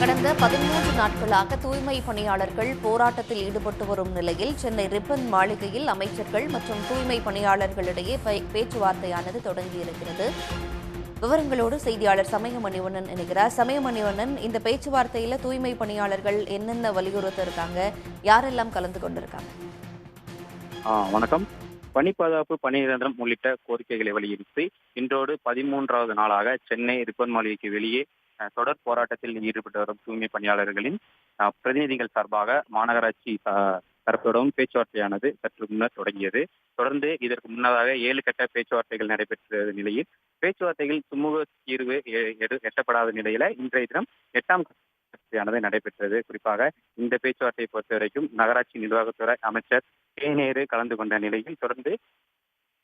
கடந்த 13 நாட்களாக தூய்மை பணியாளர்கள் போராட்டத்தில் ஈடுபட்டு வரும் நிலையில் சென்னை ரிப்பன் மாளிகையில் அமைச்சர்கள் மற்றும் தூய்மை பணியாளர்களிடையே பேச்சுவார்த்தையானது தொடங்கியிருக்கிறது. விவரங்களோடு செய்தியாளர் சமயமணிவண்ணன் இணைகிறார். சமயமணிவண்ணன், இந்த பேச்சுவார்த்தையில தூய்மை பணியாளர்கள் என்னென்ன வலியுறுத்த இருக்காங்க, யாரெல்லாம் கலந்து கொண்டிருக்காங்க? வணக்கம். பணி பாதுகாப்பு, பணி நிரந்தரம் உள்ளிட்ட கோரிக்கைகளை வலியுறுத்தி இன்றோடு 13வது நாளாக சென்னை ரிப்பன் மாளிகைக்கு வெளியே தொடர் போராட்டத்தில் ஈடுபட்டு வரும் தூய்மை பணியாளர்களின் பிரதிநிதிகள் சார்பாக மாநகராட்சி தரப்புடன் பேச்சுவார்த்தையானது சற்று முன்னர் தொடங்கியது. தொடர்ந்து இதற்கு முன்னதாக 7 கட்ட பேச்சுவார்த்தைகள் நடைபெற்ற நிலையில் பேச்சுவார்த்தைகள் சுமூக தீர்வு எட்டப்படாத நிலையில இன்றைய தினம் 8ஆம் பேச்சுவார்த்தையானது நடைபெற்றது. குறிப்பாக இந்த பேச்சுவார்த்தையை பொறுத்த வரைக்கும் நகராட்சி நிர்வாகத்துறை அமைச்சர் கே. நேரு கலந்து கொண்ட நிலையில் தொடர்ந்து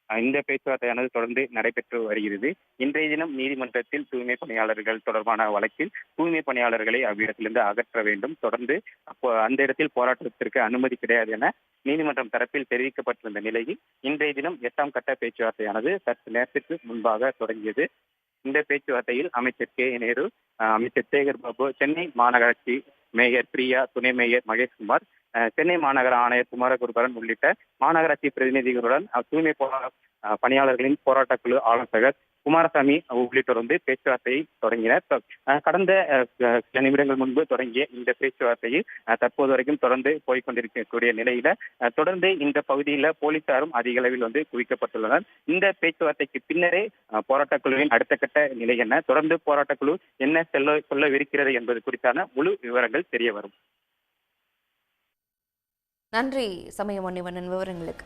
இந்த பேச்சுவார்த்தையானது தொடர்ந்து நடைபெற்று வருகிறது. இன்றைய தினம் நீதிமன்றத்தில் தூய்மை பணியாளர்கள் தொடர்பான வழக்கில் தூய்மை பணியாளர்களை அவ்விடத்திலிருந்து அகற்ற வேண்டும், தொடர்ந்து அந்த இடத்தில் போராட்டத்திற்கு அனுமதி கிடையாது என நீதிமன்றம் தரப்பில் தெரிவிக்கப்பட்டிருந்த நிலையில் இன்றைய தினம் 8ஆம் கட்ட பேச்சுவார்த்தையானது சற்று நேரத்திற்கு முன்பாக தொடங்கியது. இந்த பேச்சுவார்த்தையில் அமைச்சர் கே. நேரு, அமைச்சர் சேகர் பாபு, சென்னை மாநகராட்சி மேயர் பிரியா, துணை மேயர் மகேஷ்குமார், சென்னை மாநகர ஆணையர் குமாரகுருபரன் உள்ளிட்ட மாநகராட்சி பிரதிநிதிகளுடன் தூய்மை பணியாளர்களின் போராட்டக்குழு ஆலோசகர் குமாரசாமி உள்ளிட்டோர் பேச்சுவார்த்தையை தொடங்கினர். கடந்த சில நிமிடங்கள் முன்பு தொடங்கிய இந்த பேச்சுவார்த்தையில் தற்போது வரைக்கும் தொடர்ந்து போய்கொண்டிருக்கக்கூடிய நிலையில தொடர்ந்து இந்த பகுதியில் போலீசாரும் அதிக அளவில் குவிக்கப்பட்டுள்ளனர். இந்த பேச்சுவார்த்தைக்கு பின்னரே போராட்டக்குழுவின் அடுத்த கட்ட நிலை என்ன, தொடர்ந்து போராட்டக்குழு என்ன சொல்லவிருக்கிறது என்பது குறித்தான முழு விவரங்கள் தெரிய வரும். நன்றி சமயமணிவண்ணன் விவரங்களுக்கு.